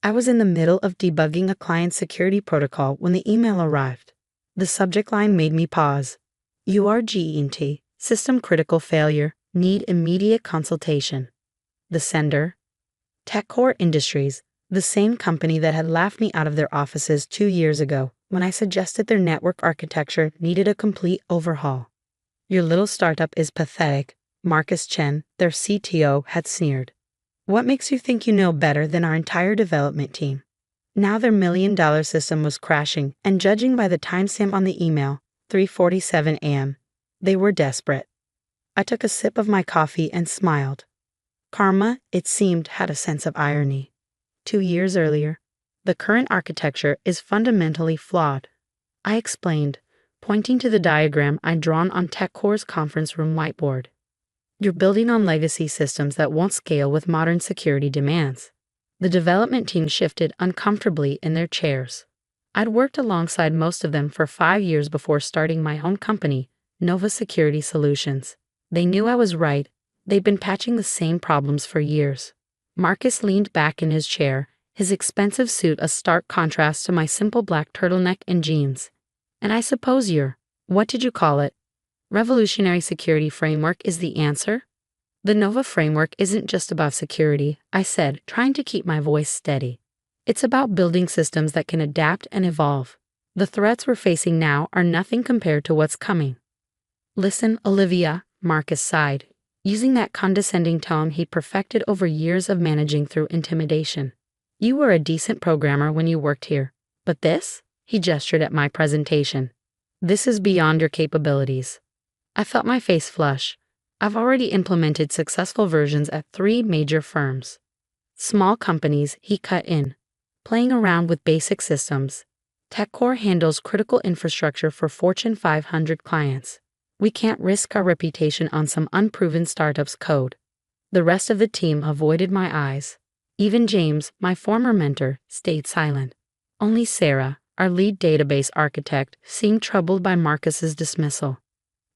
I was in the middle of debugging a client's security protocol when the email arrived. The subject line made me pause. URGENT, system critical failure, need immediate consultation. The sender? TechCore Industries, the same company that had laughed me out of their offices 2 years ago when I suggested their network architecture needed a complete overhaul. Your little startup is pathetic, Marcus Chen, their CTO, had sneered. What makes you think you know better than our entire development team? Now their $1 million system was crashing, and judging by the timestamp on the email, 3:47 a.m., they were desperate. I took a sip of my coffee and smiled. Karma, it seemed, had a sense of irony. 2 years earlier, the current architecture is fundamentally flawed. I explained, pointing to the diagram I'd drawn on TechCore's conference room whiteboard. You're building on legacy systems that won't scale with modern security demands. The development team shifted uncomfortably in their chairs. I'd worked alongside most of them for 5 years before starting my own company, Nova Security Solutions. They knew I was right. They'd been patching the same problems for years. Marcus leaned back in his chair, his expensive suit a stark contrast to my simple black turtleneck and jeans. And I suppose what did you call it? Revolutionary security framework is the answer? The Nova framework isn't just about security, I said, trying to keep my voice steady. It's about building systems that can adapt and evolve. The threats we're facing now are nothing compared to what's coming. Listen, Olivia, Marcus sighed, using that condescending tone he'd perfected over years of managing through intimidation. You were a decent programmer when you worked here, but this? He gestured at my presentation. This is beyond your capabilities. I felt my face flush. I've already implemented successful versions at 3 major firms. Small companies, he cut in. Playing around with basic systems. TechCore handles critical infrastructure for Fortune 500 clients. We can't risk our reputation on some unproven startup's code. The rest of the team avoided my eyes. Even James, my former mentor, stayed silent. Only Sarah, our lead database architect, seemed troubled by Marcus's dismissal.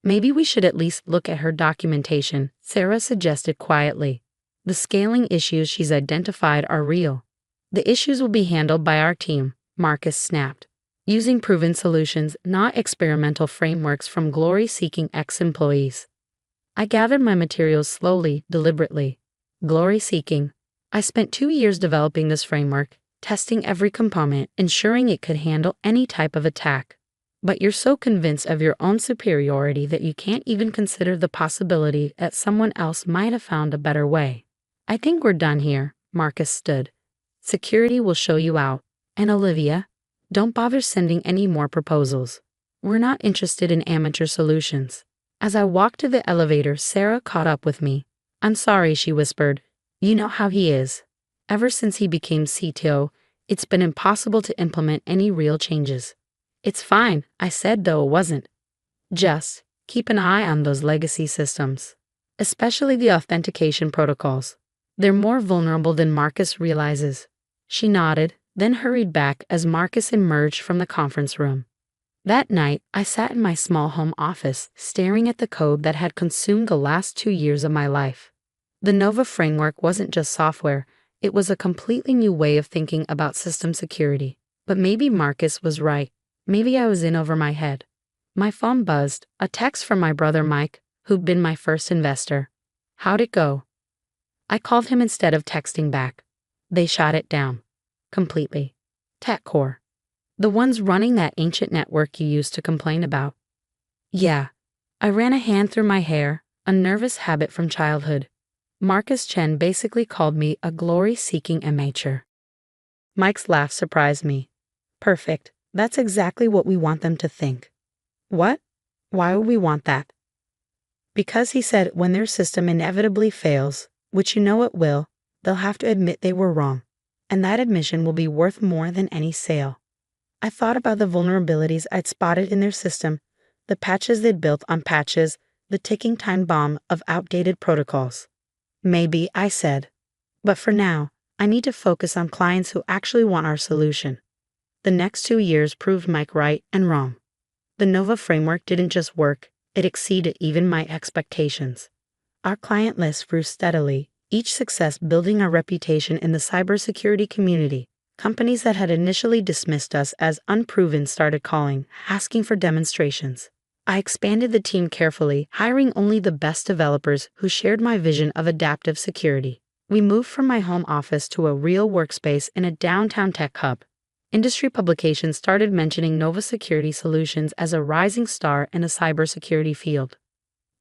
Maybe we should at least look at her documentation, Sarah suggested quietly. The scaling issues she's identified are real. The issues will be handled by our team, Marcus snapped. Using proven solutions, not experimental frameworks from glory-seeking ex-employees. I gathered my materials slowly, deliberately. Glory-seeking. I spent 2 years developing this framework, testing every component, ensuring it could handle any type of attack. But you're so convinced of your own superiority that you can't even consider the possibility that someone else might have found a better way. I think we're done here, Marcus stood. Security will show you out. And Olivia, don't bother sending any more proposals. We're not interested in amateur solutions. As I walked to the elevator, Sarah caught up with me. I'm sorry, she whispered. You know how he is. Ever since he became CTO, it's been impossible to implement any real changes. It's fine, I said, though it wasn't. Just keep an eye on those legacy systems, especially the authentication protocols. They're more vulnerable than Marcus realizes. She nodded, then hurried back as Marcus emerged from the conference room. That night, I sat in my small home office, staring at the code that had consumed the last 2 years of my life. The Nova framework wasn't just software, it was a completely new way of thinking about system security. But maybe Marcus was right. Maybe I was in over my head. My phone buzzed, a text from my brother Mike, who'd been my first investor. How'd it go? I called him instead of texting back. They shot it down. Completely. TechCore. The ones running that ancient network you used to complain about. Yeah. I ran a hand through my hair, a nervous habit from childhood. Marcus Chen basically called me a glory-seeking amateur. Mike's laugh surprised me. Perfect. That's exactly what we want them to think. What? Why would we want that? Because he said when their system inevitably fails, which you know it will, they'll have to admit they were wrong. And that admission will be worth more than any sale. I thought about the vulnerabilities I'd spotted in their system, the patches they'd built on patches, the ticking time bomb of outdated protocols. Maybe, I said. But for now, I need to focus on clients who actually want our solution. The next 2 years proved Mike right and wrong. The Nova framework didn't just work, it exceeded even my expectations. Our client list grew steadily, each success building our reputation in the cybersecurity community. Companies that had initially dismissed us as unproven started calling, asking for demonstrations. I expanded the team carefully, hiring only the best developers who shared my vision of adaptive security. We moved from my home office to a real workspace in a downtown tech hub. Industry publications started mentioning Nova Security Solutions as a rising star in the cybersecurity field.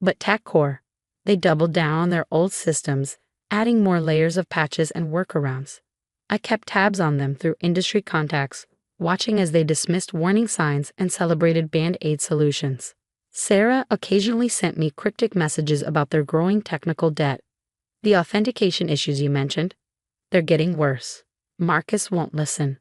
But TechCore, they doubled down on their old systems, adding more layers of patches and workarounds. I kept tabs on them through industry contacts, watching as they dismissed warning signs and celebrated band-aid solutions. Sarah occasionally sent me cryptic messages about their growing technical debt. The authentication issues you mentioned? They're getting worse. Marcus won't listen.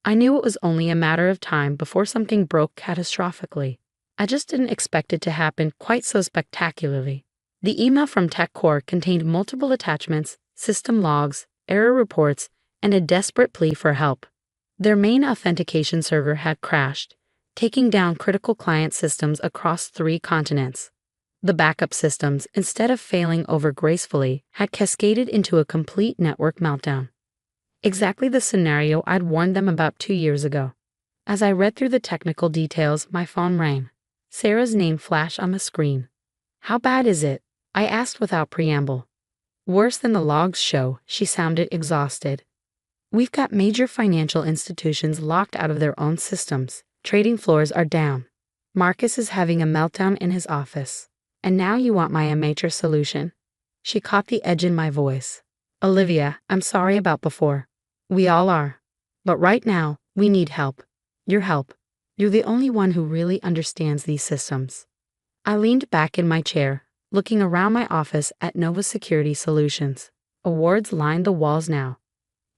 I knew it was only a matter of time before something broke catastrophically. I just didn't expect it to happen quite so spectacularly. The email from TechCore contained multiple attachments, system logs, error reports, and a desperate plea for help. Their main authentication server had crashed, taking down critical client systems across 3 continents. The backup systems, instead of failing over gracefully, had cascaded into a complete network meltdown. Exactly the scenario I'd warned them about 2 years ago. As I read through the technical details, my phone rang. Sarah's name flashed on the screen. "How bad is it?" I asked without preamble. "Worse than the logs show," she sounded exhausted. "We've got major financial institutions locked out of their own systems. Trading floors are down. Marcus is having a meltdown in his office. And now you want my amateur solution?" She caught the edge in my voice. "Olivia, I'm sorry about before. We all are. But right now, we need help. Your help. You're the only one who really understands these systems." I leaned back in my chair, looking around my office at Nova Security Solutions. Awards lined the walls now.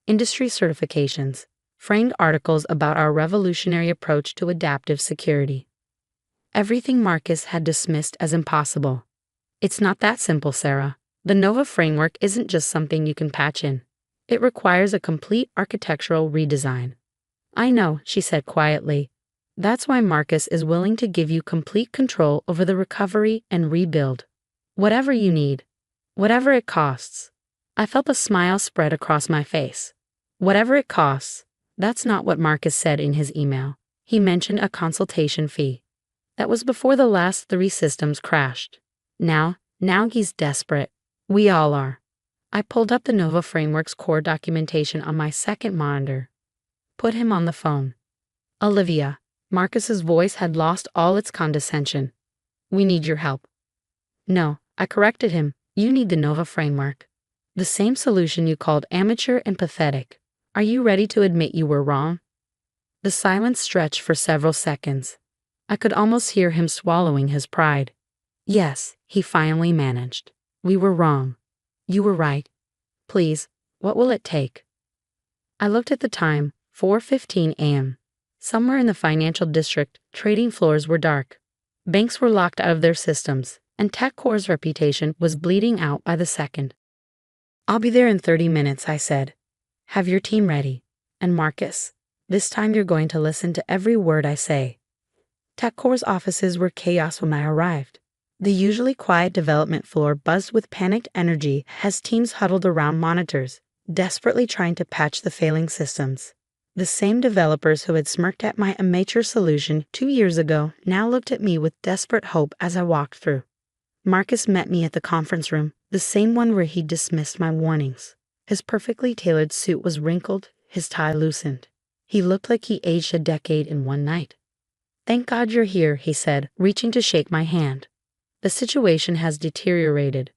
Industry certifications, framed articles about our revolutionary approach to adaptive security. Everything Marcus had dismissed as impossible. It's not that simple, Sarah. The Nova framework isn't just something you can patch in. It requires a complete architectural redesign. "I know," she said quietly. "That's why Marcus is willing to give you complete control over the recovery and rebuild. Whatever you need. Whatever it costs." I felt a smile spread across my face. Whatever it costs. That's not what Marcus said in his email. He mentioned a consultation fee. That was before the last 3 systems crashed. Now he's desperate. We all are. I pulled up the Nova Framework's core documentation on my second monitor. Put him on the phone. "Olivia," Marcus's voice had lost all its condescension. "We need your help." "No," I corrected him. "You need the Nova Framework. The same solution you called amateur and pathetic. Are you ready to admit you were wrong?" The silence stretched for several seconds. I could almost hear him swallowing his pride. "Yes," he finally managed. "We were wrong. You were right. Please, what will it take?" I looked at the time, 4:15 a.m. Somewhere in the financial district, trading floors were dark. Banks were locked out of their systems, and TechCore's reputation was bleeding out by the second. "I'll be there in 30 minutes, I said. "Have your team ready. And Marcus, this time you're going to listen to every word I say." TechCore's offices were chaos when I arrived. The usually quiet development floor buzzed with panicked energy as teams huddled around monitors, desperately trying to patch the failing systems. The same developers who had smirked at my amateur solution 2 years ago now looked at me with desperate hope as I walked through. Marcus met me at the conference room, the same one where he dismissed my warnings. His perfectly tailored suit was wrinkled, his tie loosened. He looked like he aged a decade in one night. "Thank God you're here," he said, reaching to shake my hand. "The situation has deteriorated."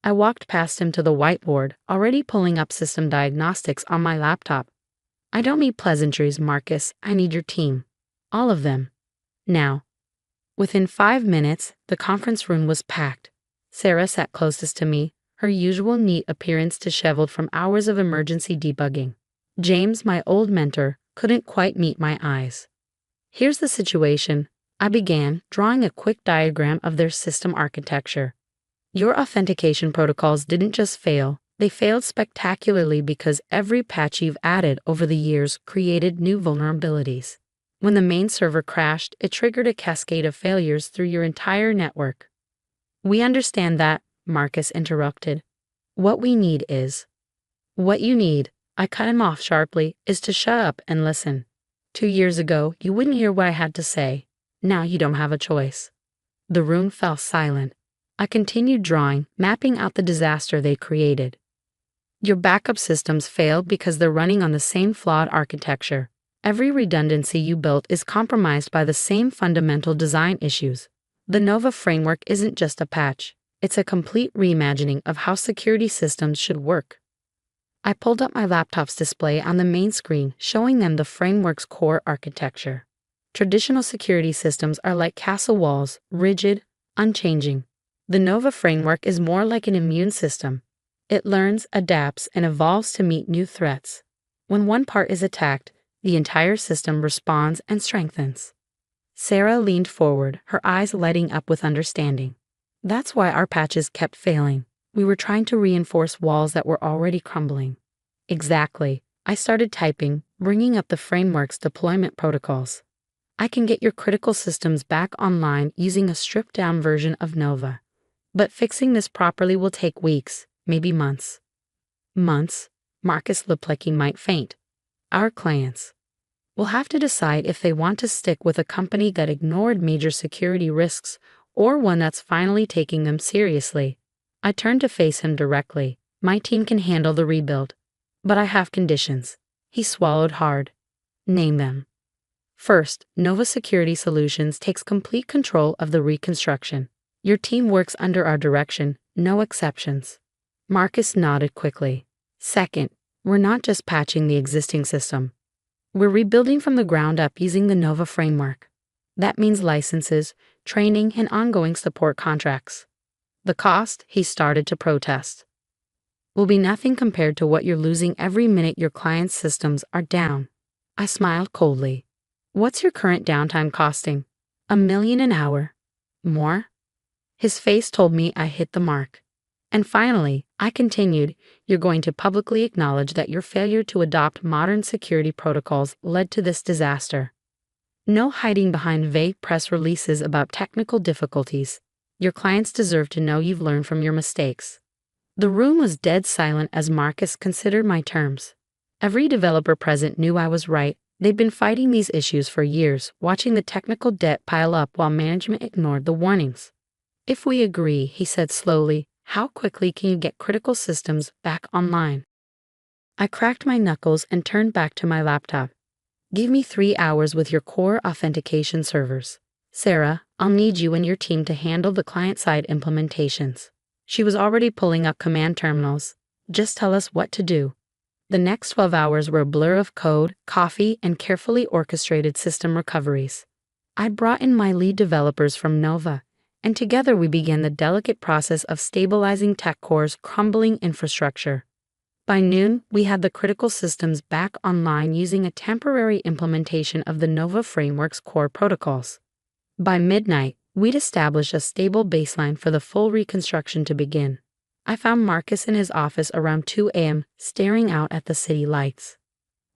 I walked past him to the whiteboard, already pulling up system diagnostics on my laptop. "I don't need pleasantries, Marcus. I need your team. All of them. Now." Within 5 minutes, the conference room was packed. Sarah sat closest to me, her usual neat appearance disheveled from hours of emergency debugging. James, my old mentor, couldn't quite meet my eyes. "Here's the situation," I began, drawing a quick diagram of their system architecture. "Your authentication protocols didn't just fail, they failed spectacularly because every patch you've added over the years created new vulnerabilities. When the main server crashed, it triggered a cascade of failures through your entire network." "We understand that," Marcus interrupted. "What we need is—" "What you need," I cut him off sharply, is to shut up and listen. 2 years ago, you wouldn't hear what I had to say. Now you don't have a choice. The room fell silent. I continued drawing, mapping out the disaster they created. Your backup systems failed because they're running on the same flawed architecture. Every redundancy you built is compromised by the same fundamental design issues. The Nova framework isn't just a patch. It's a complete reimagining of how security systems should work. I pulled up my laptop's display on the main screen, showing them the framework's core architecture. Traditional security systems are like castle walls, rigid, unchanging. The Nova framework is more like an immune system. It learns, adapts, and evolves to meet new threats. When one part is attacked, the entire system responds and strengthens. Sarah leaned forward, her eyes lighting up with understanding. That's why our patches kept failing. We were trying to reinforce walls that were already crumbling. Exactly. I started typing, bringing up the framework's deployment protocols. I can get your critical systems back online using a stripped-down version of Nova. But fixing this properly will take weeks, maybe months. Months? Marcus looked like he might faint. Our clients. We'll have to decide if they want to stick with a company that ignored major security risks or one that's finally taking them seriously. I turned to face him directly. My team can handle the rebuild. But I have conditions. He swallowed hard. Name them. First, Nova Security Solutions takes complete control of the reconstruction. Your team works under our direction, no exceptions. Marcus nodded quickly. Second, we're not just patching the existing system. We're rebuilding from the ground up using the Nova framework. That means licenses, training, and ongoing support contracts. The cost, he started to protest, will be nothing compared to what you're losing every minute your client's systems are down. I smiled coldly. What's your current downtime costing? $1 million an hour. More? His face told me I hit the mark. And finally, I continued, you're going to publicly acknowledge that your failure to adopt modern security protocols led to this disaster. No hiding behind vague press releases about technical difficulties. Your clients deserve to know you've learned from your mistakes. The room was dead silent as Marcus considered my terms. Every developer present knew I was right. They'd been fighting these issues for years, watching the technical debt pile up while management ignored the warnings. If we agree, he said slowly, how quickly can you get critical systems back online? I cracked my knuckles and turned back to my laptop. Give me 3 hours with your core authentication servers. Sarah, I'll need you and your team to handle the client-side implementations. She was already pulling up command terminals. Just tell us what to do. The next 12 hours were a blur of code, coffee, and carefully orchestrated system recoveries. I brought in my lead developers from Nova, and together we began the delicate process of stabilizing TechCore's crumbling infrastructure. By noon, we had the critical systems back online using a temporary implementation of the Nova framework's core protocols. By midnight, we'd established a stable baseline for the full reconstruction to begin. I found Marcus in his office around 2 a.m., staring out at the city lights.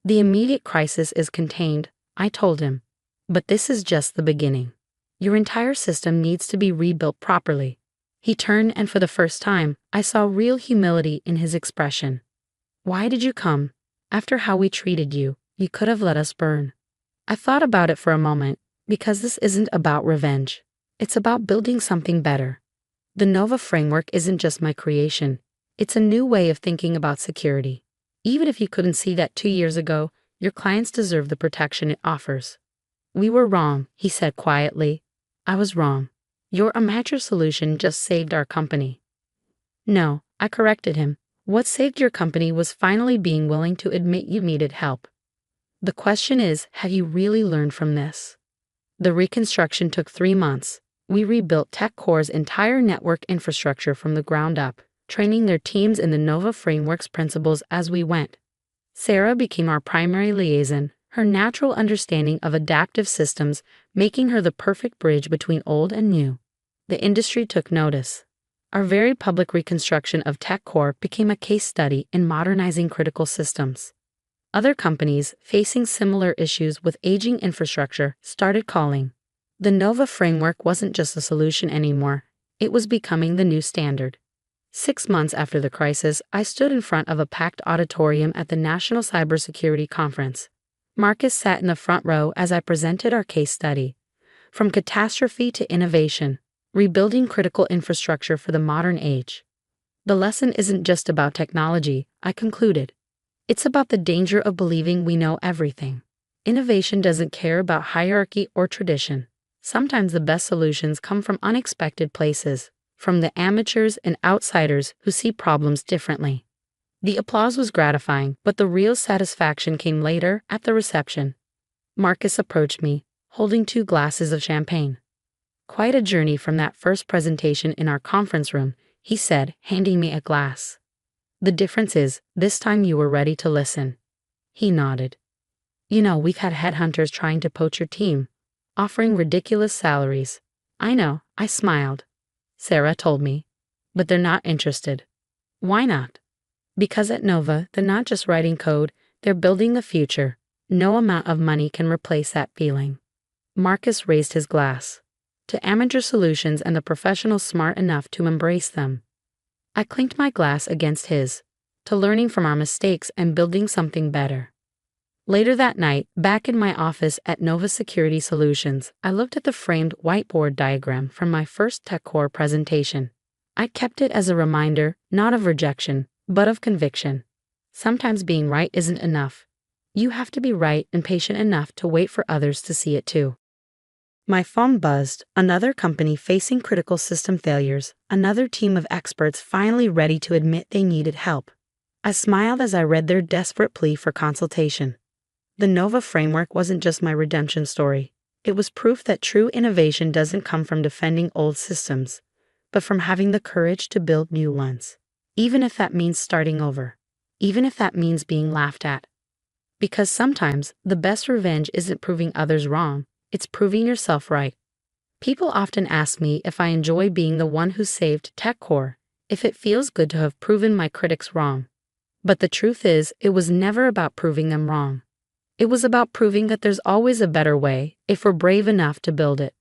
The immediate crisis is contained, I told him. But this is just the beginning. Your entire system needs to be rebuilt properly. He turned, and for the first time, I saw real humility in his expression. Why did you come? After how we treated you, you could have let us burn. I thought about it for a moment, because this isn't about revenge. It's about building something better. The Nova framework isn't just my creation. It's a new way of thinking about security. Even if you couldn't see that 2 years ago, your clients deserve the protection it offers. We were wrong, he said quietly. I was wrong. Your amateur solution just saved our company. No, I corrected him. What saved your company was finally being willing to admit you needed help. The question is, have you really learned from this? The reconstruction took 3 months. We rebuilt TechCore's entire network infrastructure from the ground up, training their teams in the Nova framework's principles as we went. Sarah became our primary liaison, her natural understanding of adaptive systems making her the perfect bridge between old and new. The industry took notice. Our very public reconstruction of TechCore became a case study in modernizing critical systems. Other companies, facing similar issues with aging infrastructure, started calling. The Nova framework wasn't just a solution anymore, it was becoming the new standard. 6 months after the crisis, I stood in front of a packed auditorium at the National Cybersecurity Conference. Marcus sat in the front row as I presented our case study. From catastrophe to innovation, rebuilding critical infrastructure for the modern age. The lesson isn't just about technology, I concluded. It's about the danger of believing we know everything. Innovation doesn't care about hierarchy or tradition. Sometimes the best solutions come from unexpected places, from the amateurs and outsiders who see problems differently. The applause was gratifying, but the real satisfaction came later, at the reception. Marcus approached me, holding 2 glasses of champagne. "Quite a journey from that first presentation in our conference room," he said, handing me a glass. "The difference is, this time you were ready to listen." He nodded. "You know, we've had headhunters trying to poach your team, offering ridiculous salaries." "I know," I smiled. "Sarah told me. But they're not interested." "Why not?" "Because at Nova, they're not just writing code, they're building the future. No amount of money can replace that feeling." Marcus raised his glass. "To amateur solutions and the professionals smart enough to embrace them." I clinked my glass against his. "To learning from our mistakes and building something better." Later that night, back in my office at Nova Security Solutions, I looked at the framed whiteboard diagram from my first TechCore presentation. I kept it as a reminder, not of rejection, but of conviction. Sometimes being right isn't enough. You have to be right and patient enough to wait for others to see it too. My phone buzzed, another company facing critical system failures, another team of experts finally ready to admit they needed help. I smiled as I read their desperate plea for consultation. The Nova framework wasn't just my redemption story. It was proof that true innovation doesn't come from defending old systems, but from having the courage to build new ones. Even if that means starting over. Even if that means being laughed at. Because sometimes, the best revenge isn't proving others wrong, it's proving yourself right. People often ask me if I enjoy being the one who saved TechCore, if it feels good to have proven my critics wrong. But the truth is, it was never about proving them wrong. It was about proving that there's always a better way, if we're brave enough to build it.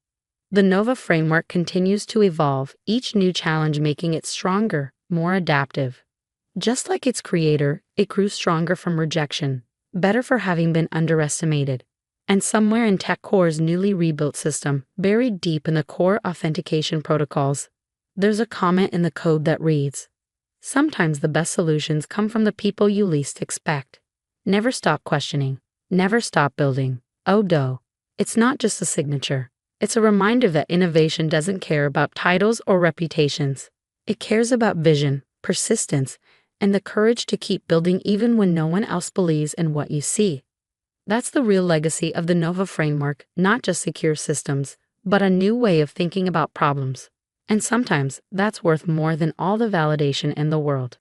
The Nova framework continues to evolve, each new challenge making it stronger, more adaptive. Just like its creator, it grew stronger from rejection, better for having been underestimated. And somewhere in TechCore's newly rebuilt system, buried deep in the core authentication protocols, there's a comment in the code that reads, "Sometimes the best solutions come from the people you least expect." Never stop questioning. Never stop building. Odo. It's not just a signature. It's a reminder that innovation doesn't care about titles or reputations. It cares about vision, persistence, and the courage to keep building even when no one else believes in what you see. That's the real legacy of the Nova framework, not just secure systems, but a new way of thinking about problems. And sometimes that's worth more than all the validation in the world.